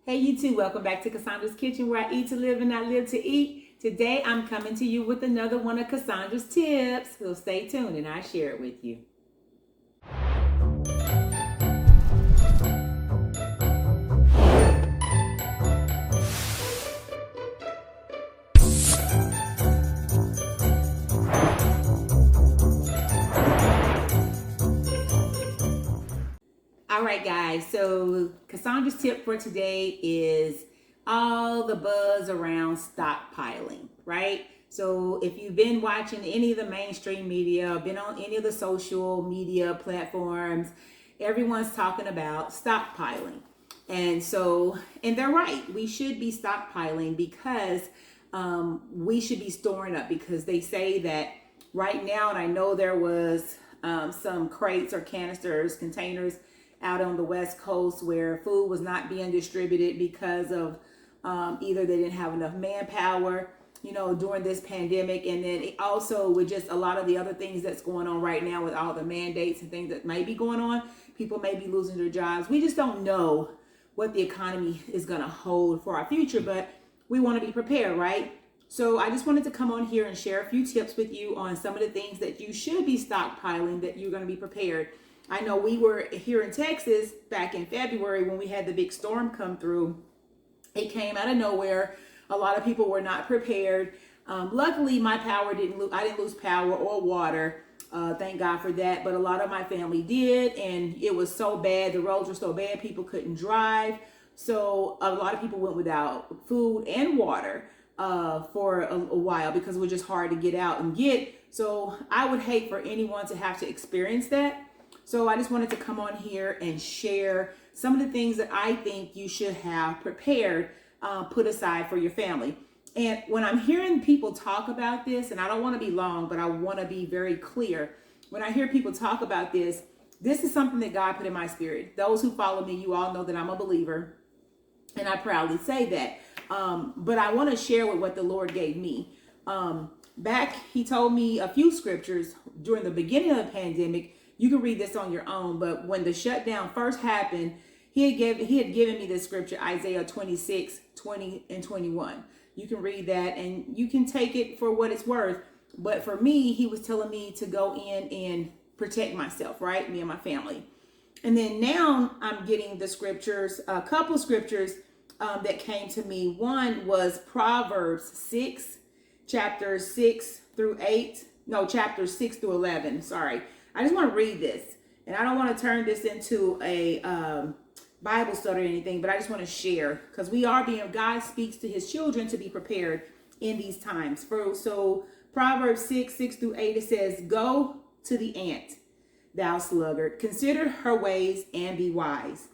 Hey, you too. Welcome back to Kasondra's Kitchen, where I eat to live and I live to eat. Today, I'm coming to you with another one of Kasondra's tips. So stay tuned and I'll share it with you. All right, guys. So Kasondra's tip for today is all the buzz around stockpiling, right? So if you've been watching any of the mainstream media, been on any of the social media platforms, everyone's talking about stockpiling. And they're right. We should be stockpiling because we should be storing up, because they say that right now, and I know there was some crates or canisters, containers out on the West Coast where food was not being distributed because of either they didn't have enough manpower, during this pandemic. And then also with just a lot of the other things that's going on right now with all the mandates and things that may be going on, people may be losing their jobs. We just don't know what the economy is going to hold for our future, but we want to be prepared, right? So I just wanted to come on here and share a few tips with you on some of the things that you should be stockpiling, that you're going to be prepared. I know we were here in Texas back in February when we had the big storm come through. It came out of nowhere. A lot of people were not prepared. Luckily, my power I didn't lose power or water. Thank God for that. But a lot of my family did, and it was so bad. The roads were so bad, people couldn't drive. So a lot of people went without food and water for a while, because it was just hard to get out and get. So I would hate for anyone to have to experience that. So I just wanted to come on here and share some of the things that I think you should have prepared, put aside for your family. And when I'm hearing people talk about this, and I don't want to be long, but I want to be very clear. When I hear people talk about this is something that God put in my spirit. Those who follow me, you all know that I'm a believer, and I proudly say that. But I want to share with what the Lord gave me. He told me a few scriptures during the beginning of the pandemic. You can read this on your own, but when the shutdown first happened, he had given me this scripture, Isaiah 26, 20 and 21. You can read that and you can take it for what it's worth. But for me, he was telling me to go in and protect myself, right? Me and my family. And then now I'm getting the scriptures, a couple scriptures that came to me. One was Proverbs 6, chapters 6 through 8. No, chapters 6 through 11. Sorry. I just want to read this, and I don't want to turn this into a Bible study or anything, but I just want to share, because God speaks to his children to be prepared in these times. So Proverbs 6 through 8, it says, "Go to the ant, thou sluggard, consider her ways and be wise,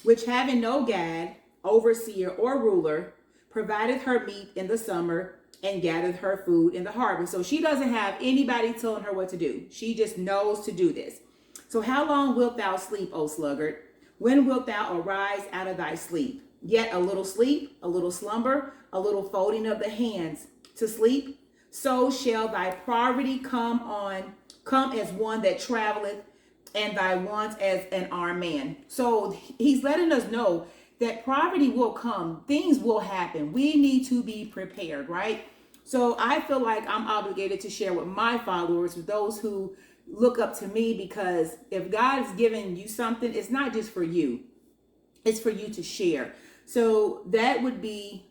which having no guide, overseer, or ruler, provideth her meat in the summer, and gathered her food in the harvest." So she doesn't have anybody telling her what to do. She just knows to do this. "So how long wilt thou sleep, O sluggard? When wilt thou arise out of thy sleep? Yet a little sleep, a little slumber, a little folding of the hands to sleep. So shall thy poverty come as one that traveleth, and thy wants as an armed man." So he's letting us know that poverty will come. Things will happen. We need to be prepared, right? So I feel like I'm obligated to share with my followers, with those who look up to me, because if God's given you something, it's not just for you. It's for you to share. So that would be,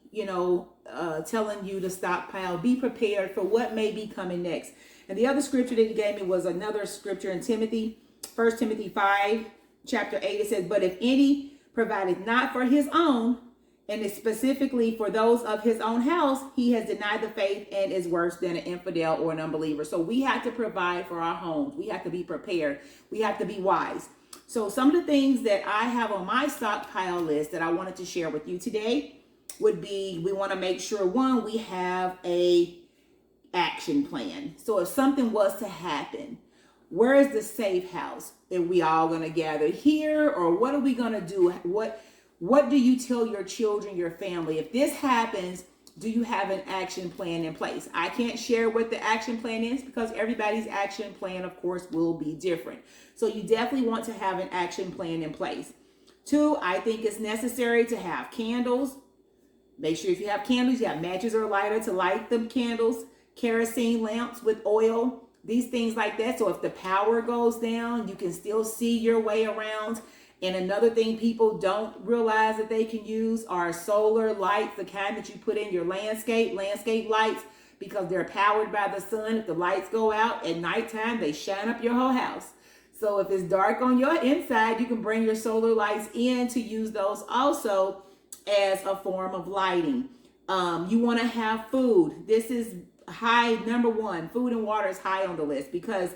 telling you to stockpile, be prepared for what may be coming next. And the other scripture that he gave me was another scripture in Timothy, 1 Timothy 5, chapter 8. It says, "But if any provided not for his own, and is specifically for those of his own house, he has denied the faith and is worse than an infidel or an unbeliever." So we have to provide for our homes. We have to be prepared. We have to be wise. So some of the things that I have on my stockpile list that I wanted to share with you today would be, we want to make sure, one, we have a action plan. So if something was to happen, where is the safe house? Are we all going to gather here, or what are we going to do? What do you tell your children, your family? If this happens, do you have an action plan in place? I can't share what the action plan is, because everybody's action plan, of course, will be different. So you definitely want to have an action plan in place. Two, I think it's necessary to have candles. Make sure if you have candles, you have matches or a lighter to light them candles, kerosene lamps with oil, these things like that. So if the power goes down, you can still see your way around. And another thing people don't realize that they can use are solar lights, the kind that you put in your landscape lights, because they're powered by the sun. If the lights go out at nighttime, they shine up your whole house. So if it's dark on your inside, you can bring your solar lights in to use those also as a form of lighting. You want to have food. This is high, number one. Food and water is high on the list, because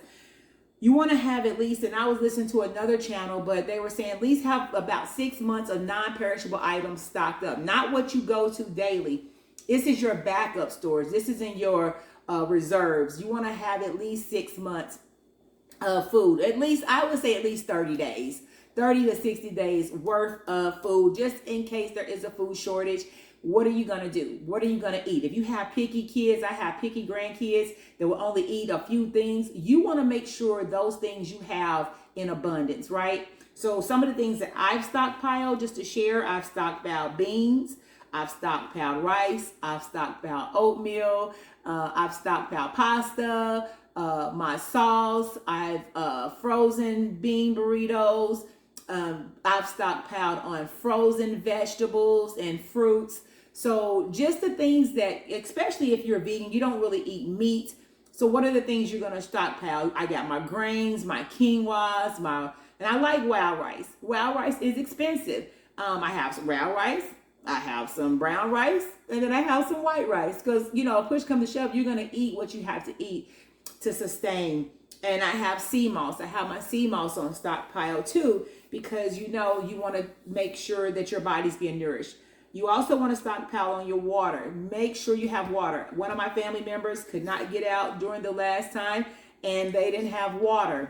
you want to have at least, and I was listening to another channel, but they were saying at least have about 6 months of non-perishable items stocked up. Not what you go to daily. This is your backup stores. This is in your reserves. You want to have at least 6 months of food. At least, I would say at least 30 days. 30 to 60 days worth of food, just in case there is a food shortage. What are you going to do? What are you going to eat? If you have picky kids, I have picky grandkids that will only eat a few things. You want to make sure those things you have in abundance, right? So some of the things that I've stockpiled, just to share, I've stockpiled beans, I've stockpiled rice, I've stockpiled oatmeal, I've stockpiled pasta, my sauce, I've frozen bean burritos, I've stockpiled on frozen vegetables and fruits. So just the things that, especially if you're vegan, you don't really eat meat. So what are the things you're going to stockpile? I got my grains, my quinoas, and I like wild rice. Wild rice is expensive. I have some wild rice, I have some brown rice, and then I have some white rice. Because, push come to shove, you're going to eat what you have to eat to sustain. And I have sea moss. I have my sea moss on stockpile too, because you want to make sure that your body's being nourished. You also want to stockpile on your water. Make sure you have water. One of my family members could not get out during the last time, and they didn't have water.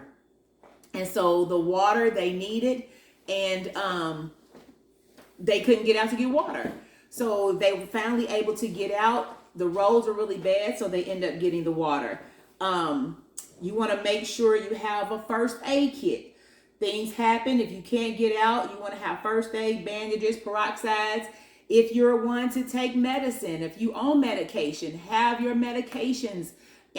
And so the water they needed, and they couldn't get out to get water. So they were finally able to get out. The roads are really bad, so they end up getting the water. You want to make sure you have a first aid kit. Things happen. If you can't get out, you want to have first aid, bandages, peroxides. If you're one to take medicine, if you own medication, have your medications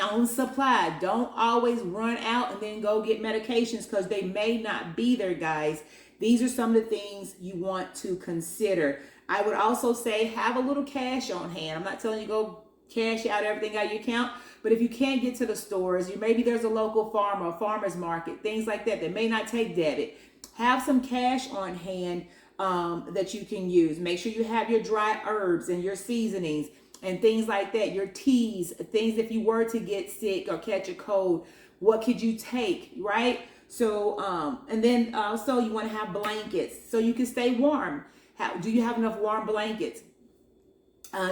on supply. Don't always run out and then go get medications, because they may not be there, guys. These are some of the things you want to consider. I would also say have a little cash on hand. I'm not telling you go cash out everything out of your account, but if you can't get to the stores, maybe there's a local farmer, a farmer's market, things like that may not take debit. Have some cash on hand that you can use. Make sure you have your dry herbs and your seasonings and things like that, your teas, things if you were to get sick or catch a cold, what could you take, right? So, and then also you want to have blankets so you can stay warm. Do you have enough warm blankets?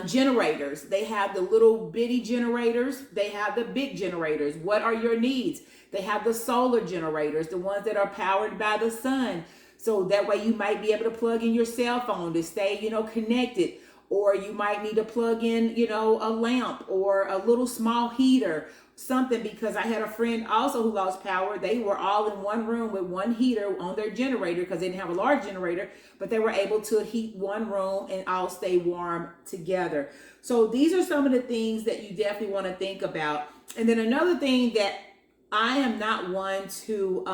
Generators. They have the little bitty generators. They have the big generators. What are your needs? They have the solar generators, the ones that are powered by the sun. So that way you might be able to plug in your cell phone to stay, connected. Or you might need to plug in, a lamp or a little small heater, something, because I had a friend also who lost power. They were all in one room with one heater on their generator because they didn't have a large generator, but they were able to heat one room and all stay warm together. So these are some of the things that you definitely want to think about. And then another thing that I am not one to,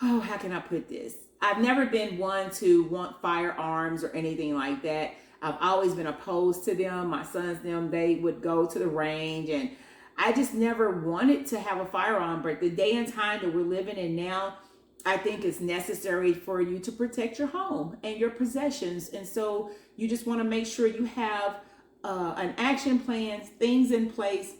how can I put this? I've never been one to want firearms or anything like that. I've always been opposed to them. My sons, they would go to the range, and I just never wanted to have a firearm. But the day and time that we're living in now, I think it's necessary for you to protect your home and your possessions. And so you just want to make sure you have an action plan, things in place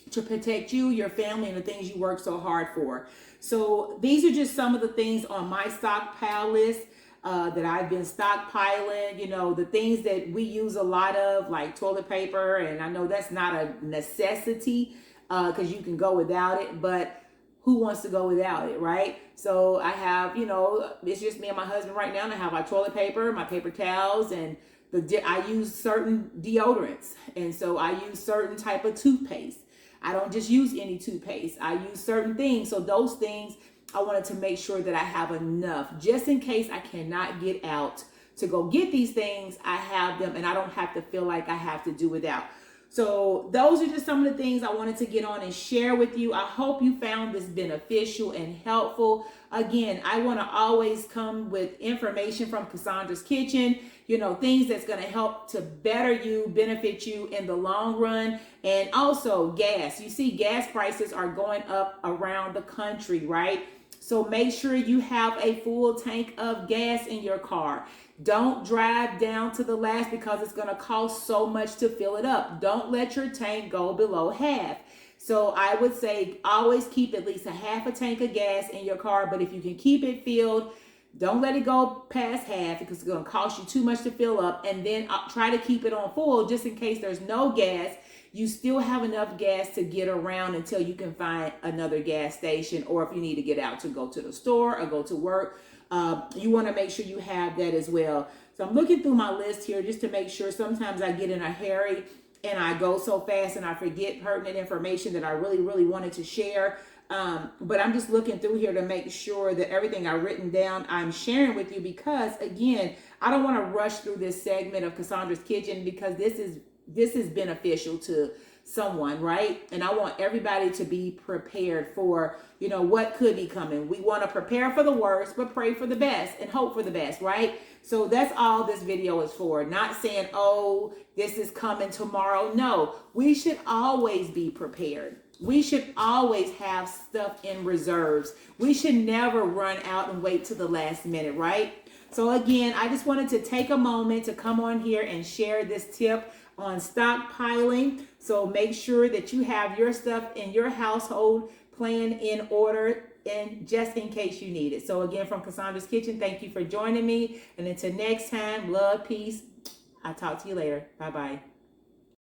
to protect you, your family, and the things you work so hard for. So these are just some of the things on my stockpile list that I've been stockpiling. The things that we use a lot of, like toilet paper, and I know that's not a necessity because you can go without it, but who wants to go without it, right? So I have, it's just me and my husband right now, and I have my toilet paper, my paper towels, and I use certain deodorants, and so I use certain type of toothpaste. I don't just use any toothpaste. I use certain things. So those things I wanted to make sure that I have enough just in case I cannot get out to go get these things. I have them and I don't have to feel like I have to do without. So those are just some of the things I wanted to get on and share with you. I hope you found this beneficial and helpful. Again, I want to always come with information from Kasondra's Kitchen, things that's going to help to better you, benefit you in the long run. And also gas. You see, gas prices are going up around the country, right? So make sure you have a full tank of gas in your car. Don't drive down to the last because it's going to cost so much to fill it up. Don't let your tank go below half. So I would say always keep at least a half a tank of gas in your car. But if you can keep it filled, don't let it go past half because it's going to cost you too much to fill up. And then try to keep it on full just in case there's no gas. You still have enough gas to get around until you can find another gas station, or if you need to get out to go to the store or go to work. You want to make sure you have that as well. So I'm looking through my list here just to make sure. Sometimes I get in a hurry and I go so fast and I forget pertinent information that I really, really wanted to share. But I'm just looking through here to make sure that everything I've written down, I'm sharing with you because, again, I don't want to rush through this segment of Kasondra's Kitchen because this is beneficial to someone, right? And I want everybody to be prepared for, what could be coming. We want to prepare for the worst, but pray for the best and hope for the best, right? So that's all this video is for. Not saying, oh, this is coming tomorrow. No, we should always be prepared. We should always have stuff in reserves. We should never run out and wait to the last minute, right? So again, I just wanted to take a moment to come on here and share this tip on stockpiling. So make sure that you have your stuff in your household plan in order, and just in case you need it. So again, from Kasondra's Kitchen, thank you for joining me. And until next time, love, peace. I'll talk to you later. Bye-bye.